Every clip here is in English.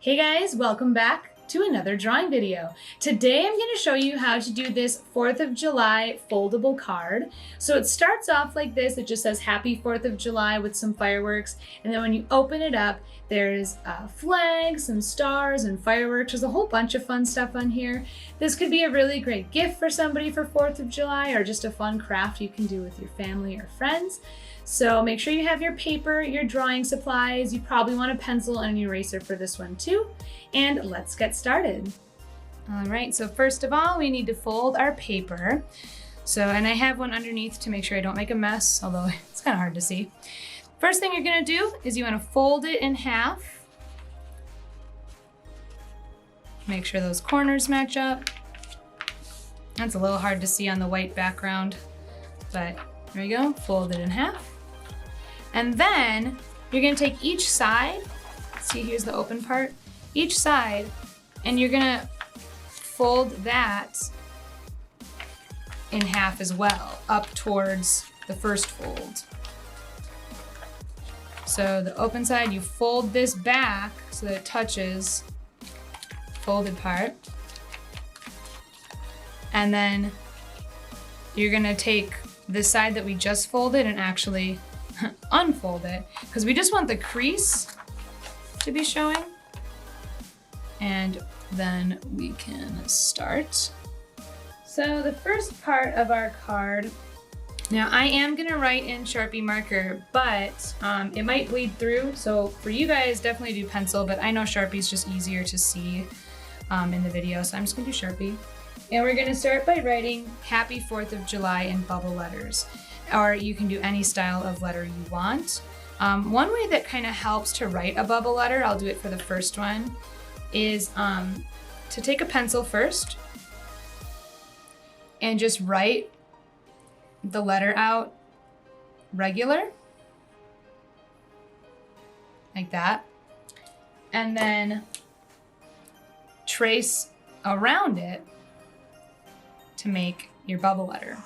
Hey guys, welcome back to another drawing video. Today I'm going to show you how to do this 4th of July foldable card. So it starts off like this, it just says Happy 4th of July with some fireworks, and then when you open it up there's a flag, some stars and fireworks. There's a whole bunch of fun stuff on here. This could be a really great gift for somebody for 4th of July or just a fun craft you can do with your family or friends. So make sure you have your paper, your drawing supplies. You probably want a pencil and an eraser for this one too. And let's get started. All right, so first of all, we need to fold our paper. And I have one underneath to make sure I don't make a mess, although it's kind of hard to see. First thing you're gonna do is you wanna fold it in half. Make sure those corners match up. That's a little hard to see on the white background, but there you go, fold it in half. And then you're gonna take each side, see here's the open part, each side, and you're gonna fold that in half as well, up towards the first fold. So the open side, you fold this back so that it touches the folded part. And then you're gonna take this side that we just folded and actually unfold it, because we just want the crease to be showing. And then we can start. So the first part of our card, now I am gonna write in Sharpie marker, but it might bleed through. So for you guys, definitely do pencil, but I know Sharpie's just easier to see in the video. So I'm just gonna do Sharpie. And we're gonna start by writing Happy 4th of July in bubble letters, or you can do any style of letter you want. One way that kind of helps to write a bubble letter, I'll do it for the first one, is to take a pencil first and just write the letter out regular, like that, and then trace around it to make your bubble letter.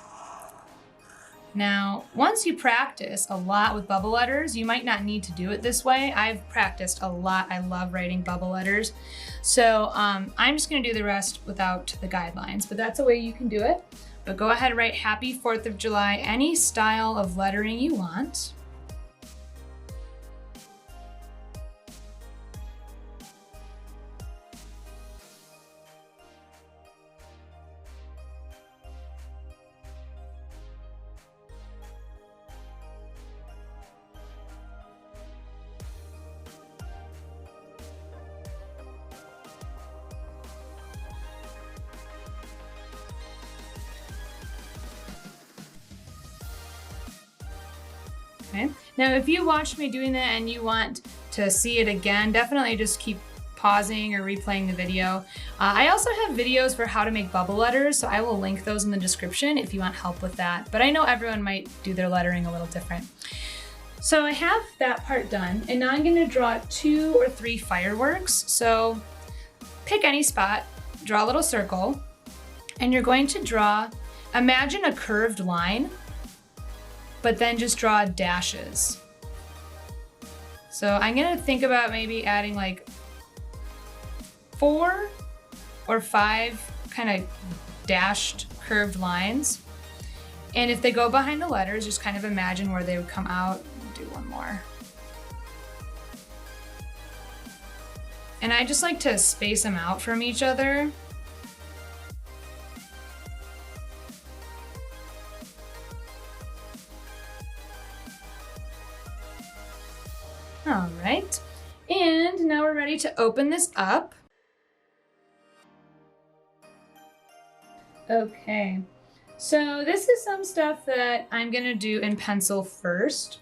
Now, once you practice a lot with bubble letters, you might not need to do it this way. I've practiced a lot. I love writing bubble letters. So I'm just gonna do the rest without the guidelines, but that's a way you can do it. But go ahead and write Happy 4th of July, any style of lettering you want. Okay. Now, if you watched me doing that and you want to see it again, definitely just keep pausing or replaying the video. I also have videos for how to make bubble letters, so I will link those in the description if you want help with that. But I know everyone might do their lettering a little different. So I have that part done, and now I'm gonna draw 2 or 3 fireworks. So pick any spot, draw a little circle, and you're going to draw, imagine a curved line, but then just draw dashes. So I'm gonna think about maybe adding like 4 or 5 kind of dashed curved lines. And if they go behind the letters, just kind of imagine where they would come out. Do one more. And I just like to space them out from each other. All right, and now we're ready to open this up. Okay, so this is some stuff that I'm gonna do in pencil first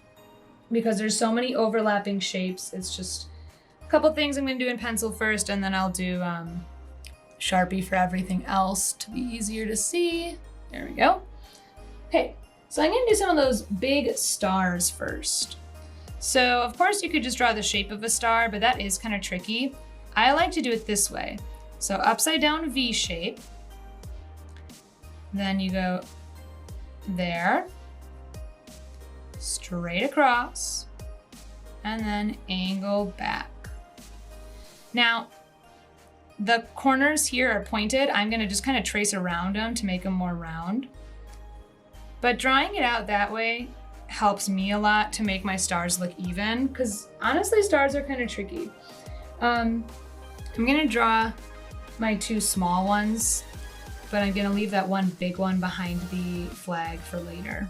because there's so many overlapping shapes. It's just a couple things I'm gonna do in pencil first, and then I'll do Sharpie for everything else to be easier to see. There we go. Okay, so I'm gonna do some of those big stars first. So of course you could just draw the shape of a star, but that is kind of tricky. I like to do it this way. So upside down V shape. Then you go there, straight across, and then angle back. Now, the corners here are pointed. I'm gonna just kind of trace around them to make them more round. But drawing it out that way helps me a lot to make my stars look even, because honestly, stars are kind of tricky. I'm gonna draw my 2 small ones, but I'm gonna leave that one big one behind the flag for later.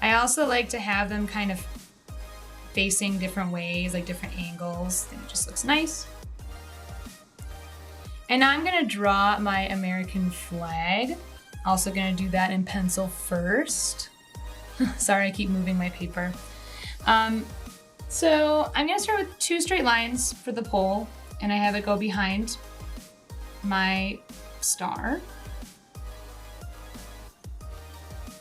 I also like to have them kind of facing different ways, like different angles. I think it just looks nice. And now I'm gonna draw my American flag. Also gonna do that in pencil first. Sorry, I keep moving my paper. So I'm gonna start with 2 straight lines for the pole, and I have it go behind my star.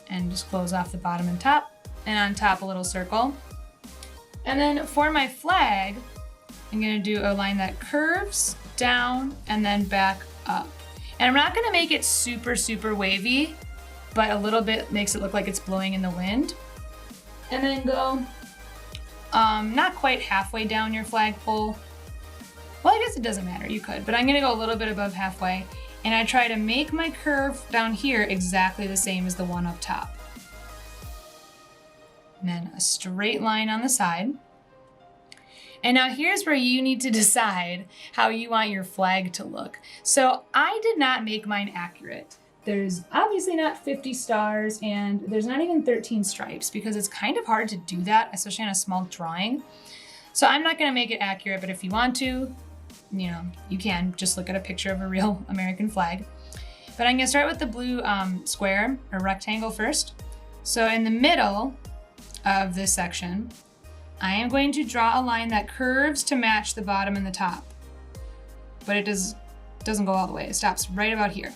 And just close off the bottom and top, and on top a little circle. And then for my flag, I'm gonna do a line that curves down and then back up. And I'm not gonna make it super, super wavy, but a little bit makes it look like it's blowing in the wind. And then go not quite halfway down your flagpole. Well, I guess it doesn't matter, you could, but I'm gonna go a little bit above halfway, and I try to make my curve down here exactly the same as the one up top. And then a straight line on the side. And now here's where you need to decide how you want your flag to look. So I did not make mine accurate. There's obviously not 50 stars, and there's not even 13 stripes, because it's kind of hard to do that, especially on a small drawing. So I'm not gonna make it accurate, but if you want to, you know, you can just look at a picture of a real American flag. But I'm gonna start with the blue square or rectangle first. So in the middle of this section, I am going to draw a line that curves to match the bottom and the top. But it doesn't go all the way. It stops right about here.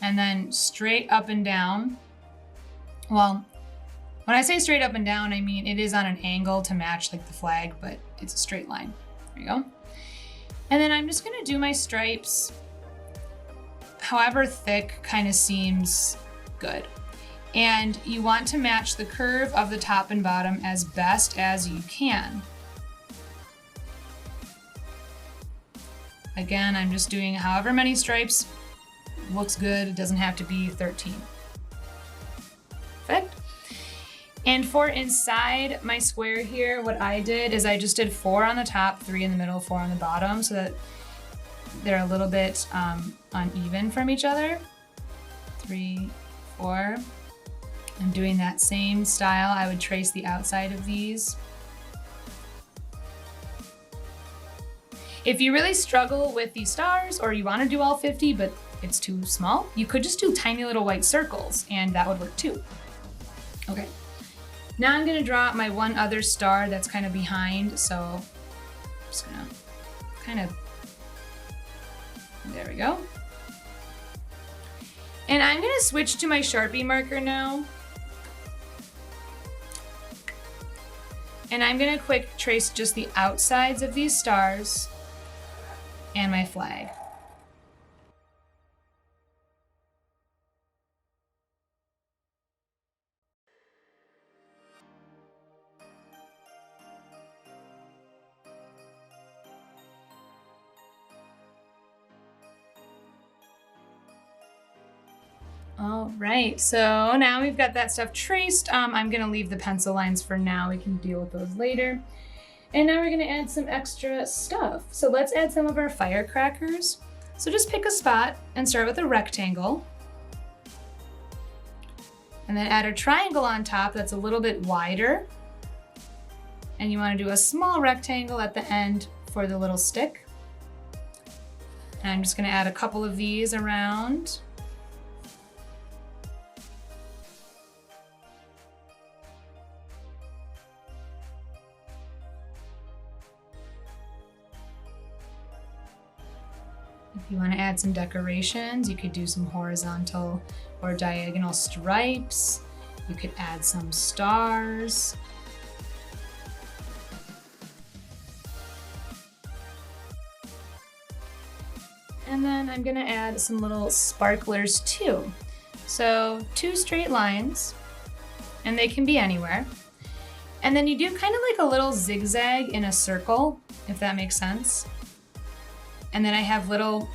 And then straight up and down. Well, when I say straight up and down, I mean it is on an angle to match like the flag, but it's a straight line. There you go. And then I'm just gonna do my stripes however thick kind of seems good. And you want to match the curve of the top and bottom as best as you can. Again, I'm just doing however many stripes looks good. It doesn't have to be 13. Perfect. And for inside my square here, what I did is I just did 4 on the top, 3 in the middle, 4 on the bottom, so that they're a little bit uneven from each other. 3, 4. I'm doing that same style. I would trace the outside of these. If you really struggle with these stars, or you want to do all 50 but it's too small, you could just do tiny little white circles, and that would work too. Okay, now I'm gonna draw my one other star that's kind of behind, so I'm just gonna kind of, there we go. And I'm gonna switch to my Sharpie marker now. And I'm gonna quick trace just the outsides of these stars and my flag. All right, so now we've got that stuff traced. I'm gonna leave the pencil lines for now. We can deal with those later. And now we're gonna add some extra stuff. So let's add some of our firecrackers. So just pick a spot and start with a rectangle. And then add a triangle on top that's a little bit wider. And you wanna do a small rectangle at the end for the little stick. And I'm just gonna add a couple of these around. If you want to add some decorations, you could do some horizontal or diagonal stripes. You could add some stars. And then I'm going to add some little sparklers too. So 2 straight lines, and they can be anywhere. And then you do kind of like a little zigzag in a circle, if that makes sense. And then I have little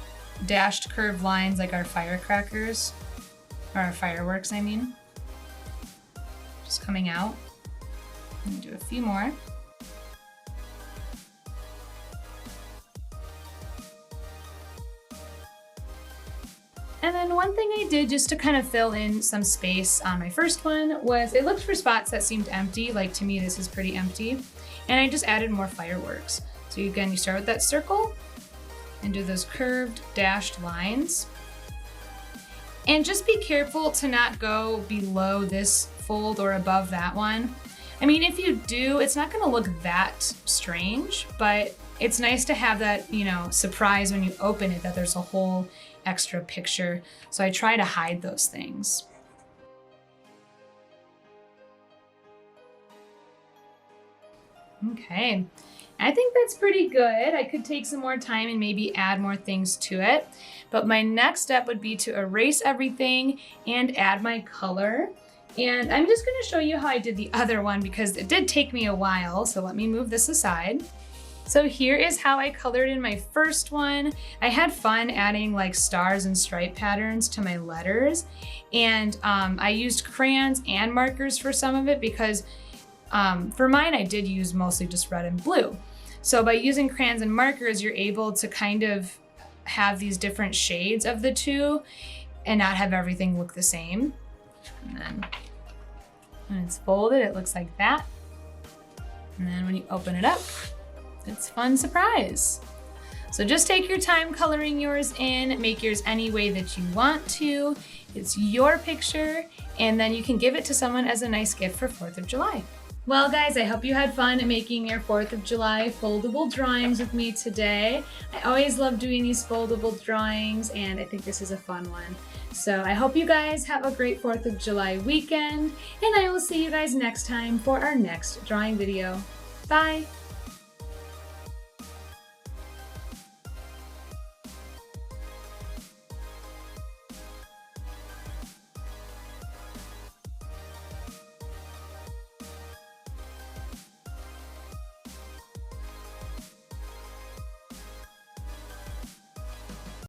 dashed curved lines like our firecrackers, or our fireworks, I mean. Just coming out. And do a few more. And then one thing I did just to kind of fill in some space on my first one was I looked for spots that seemed empty, like to me this is pretty empty, and I just added more fireworks. So again, you start with that circle and do those curved dashed lines. And just be careful to not go below this fold or above that one. I mean, if you do, it's not gonna look that strange, but it's nice to have that, you know, surprise when you open it that there's a whole extra picture. So I try to hide those things. Okay, I think that's pretty good. I could take some more time and maybe add more things to it. But my next step would be to erase everything and add my color. And I'm just gonna show you how I did the other one because it did take me a while. So let me move this aside. So here is how I colored in my first one. I had fun adding like stars and stripe patterns to my letters. And I used crayons and markers for some of it because for mine, I did use mostly just red and blue. So by using crayons and markers, you're able to kind of have these different shades of the two and not have everything look the same. And then when it's folded, it looks like that. And then when you open it up, it's a fun surprise. So just take your time coloring yours in, make yours any way that you want to. It's your picture, and then you can give it to someone as a nice gift for 4th of July. Well guys, I hope you had fun making your 4th of July foldable drawings with me today. I always love doing these foldable drawings, and I think this is a fun one. So I hope you guys have a great 4th of July weekend, and I will see you guys next time for our next drawing video. Bye!